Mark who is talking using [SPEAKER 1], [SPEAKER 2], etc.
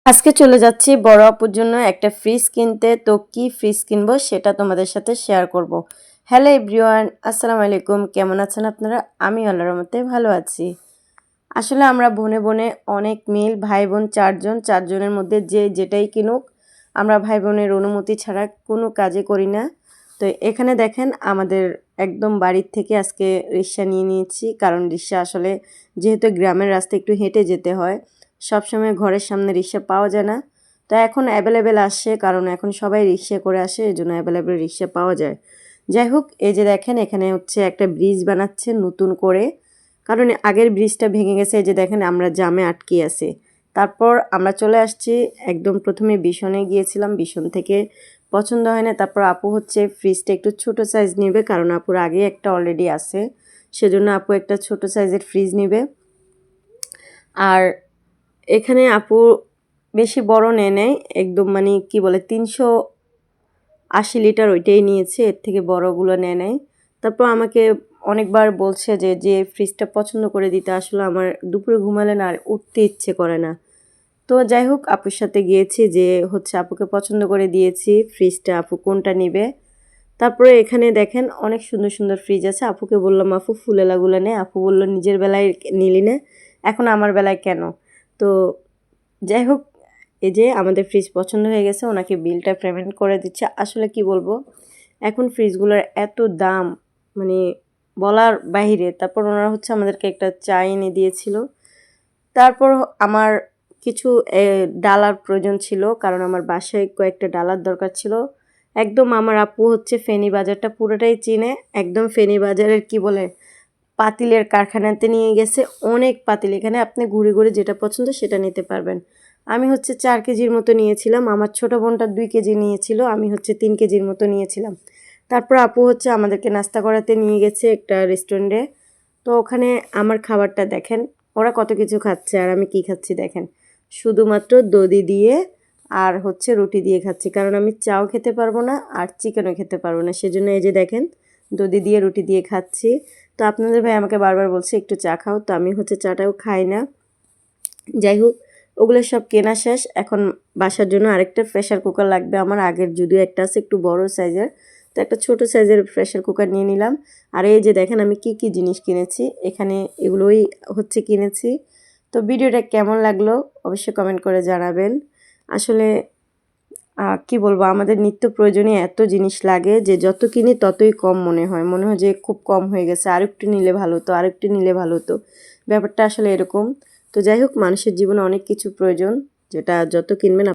[SPEAKER 1] আজকে চলে যাচ্ছি বড় আপুর জন্য একটা ফ্রিজ কিনতে। তো কি ফ্রিজ কিনবো সেটা তোমাদের সাথে শেয়ার করব। হ্যালো এভরিওয়ান, আসসালামু আলাইকুম। কেমন আছেন আপনারা? আমি আল্লাহর রহমতে ভালো আছি। আসলে আমরা বনে বনে অনেক মিল, ভাই বোন চারজনের মধ্যে যে যেটাই কিনুক আমরা ভাই বোনের অনুমতি ছাড়া কোনো কাজে করি না। তো এখানে দেখেন আমাদের একদম বাড়ির থেকে আজকে রিক্সা নিয়ে নিয়েছি, কারণ রিক্সা আসলে যেহেতু গ্রামের রাস্তা একটু হেঁটে যেতে হয়, সবসময় ঘরের সামনে রিক্সা পাওয়া যায় না। তো এখন অ্যাভেলেবেল আসছে, কারণ এখন সবাই রিক্সা করে আসে, এই জন্য অ্যাভেলেবেল রিক্সা পাওয়া যায়। যাই হোক, এই যে দেখেন এখানে হচ্ছে একটা ব্রিজ বানাচ্ছে নতুন করে, কারণ আগের ব্রিজটা ভেঙে গেছে। এই যে দেখেন আমরা জামে আটকে আছি। তারপর আমরা চলে আসছি, একদম প্রথমে বিশনে গিয়েছিলাম, বিশন থেকে পছন্দ হয় না। তারপর আপু হচ্ছে ফ্রিজটা একটু ছোট সাইজ নেবে, কারণ আপুর আগে একটা অলরেডি আছে, সেজন্য আপু একটা ছোট সাইজের ফ্রিজ নেবে। আর এখানে আপু বেশি বড় নেয় নেয়, একদম মানে কি বলে 380 লিটার ওইটাই নিয়েছে, এর থেকে বড়গুলো নেয় নেয়। তারপর আমাকে অনেকবার বলছে যে ফ্রিজটা পছন্দ করে দিতে, আসলে আমার দুপুরে ঘুমালে না আর উঠতে ইচ্ছে করে না। তো যাই হোক, আপুর সাথে গিয়েছি, যে হচ্ছে আপুকে পছন্দ করে দিয়েছি ফ্রিজটা, আপু কোনটা নেবে। তারপরে এখানে দেখেন অনেক সুন্দর সুন্দর ফ্রিজ আছে। আপুকে বললাম আপু ফুলেলাগুলো নে, আপু বললো নিজের বেলায় নিলি না, এখন আমার বেলায় কেন। তো যাই হোক, এই যে আমাদের ফ্রিজ পছন্দ হয়ে গেছে, ওনাকে বিলটা পেমেন্ট করে দিচ্ছে। আসলে কি বলবো, এখন ফ্রিজগুলোর এত দাম, মানে বলার বাহিরে। তারপর ওনারা হচ্ছে আমাদেরকে একটা চা এনে দিয়েছিল। তারপর আমার কিছু ডালার প্রয়োজন ছিল, কারণ আমার বাসায় কয়েকটা ডালার দরকার ছিল। একদম আমার আপু হচ্ছে ফেনী বাজারটা পুরোটাই চিনে, একদম ফেনী বাজারের কি বলে পাতিলের কারখানাতে নিয়ে গেছে। অনেক পাতিল, এখানে আপনি ঘুরে ঘুরে যেটা পছন্দ সেটা নিতে পারবেন। আমি হচ্ছে 4 কেজির মতো নিয়েছিলাম, আমার ছোটো বোনটা 2 কেজি নিয়েছিল, আমি হচ্ছে 3 কেজির মতো নিয়েছিলাম। তারপর আপু হচ্ছে আমাদেরকে নাস্তা করাতে নিয়ে গেছে একটা রেস্টুরেন্টে। তো ওখানে আমার খাবারটা দেখেন, ওরা কত কিছু খাচ্ছে আর আমি কি খাচ্ছি দেখেন, শুধুমাত্র দধি দিয়ে আর হচ্ছে রুটি দিয়ে খাচ্ছি, কারণ আমি চাও খেতে পারবো না আর চিকেনও খেতে পারবো না, সেজন্য এই যে দেখেন দধি দিয়ে রুটি দিয়ে খাচ্ছি। তো আপনাদের ভাই আমাকে বারবার বলছে একটু চা খাও, তো আমি হচ্ছে চাটাও খাই না। যাই হোক, ওগুলো সব কেনা শেষ। এখন বাসার জন্য আরেকটা প্রেশার কুকার লাগবে আমার, আগের যদিও একটা আছে একটু বড় সাইজের, তো একটা ছোট সাইজের প্রেশার কুকার নিয়ে নিলাম। আর এই যে দেখেন আমি কি কি জিনিস কিনেছি, এখানে এগুলোই হচ্ছে কিনেছি। তো ভিডিওটা কেমন লাগলো অবশ্যই কমেন্ট করে জানাবেন। আসলে কি বলবো, আমাদের নিত্য প্রয়োজনীয় এত জিনিস লাগে যে যত কিনি ততই কম মনে হয় যে খুব কম হয়ে গেছে, আরেকটু নিলে ভালো হতো, আরেকটু নিলে ভালো হতো। ব্যাপারটা আসলে এরকম। তো যাই হোক, মানুষের জীবনে অনেক কিছু প্রয়োজন, যেটা যত কিনবেন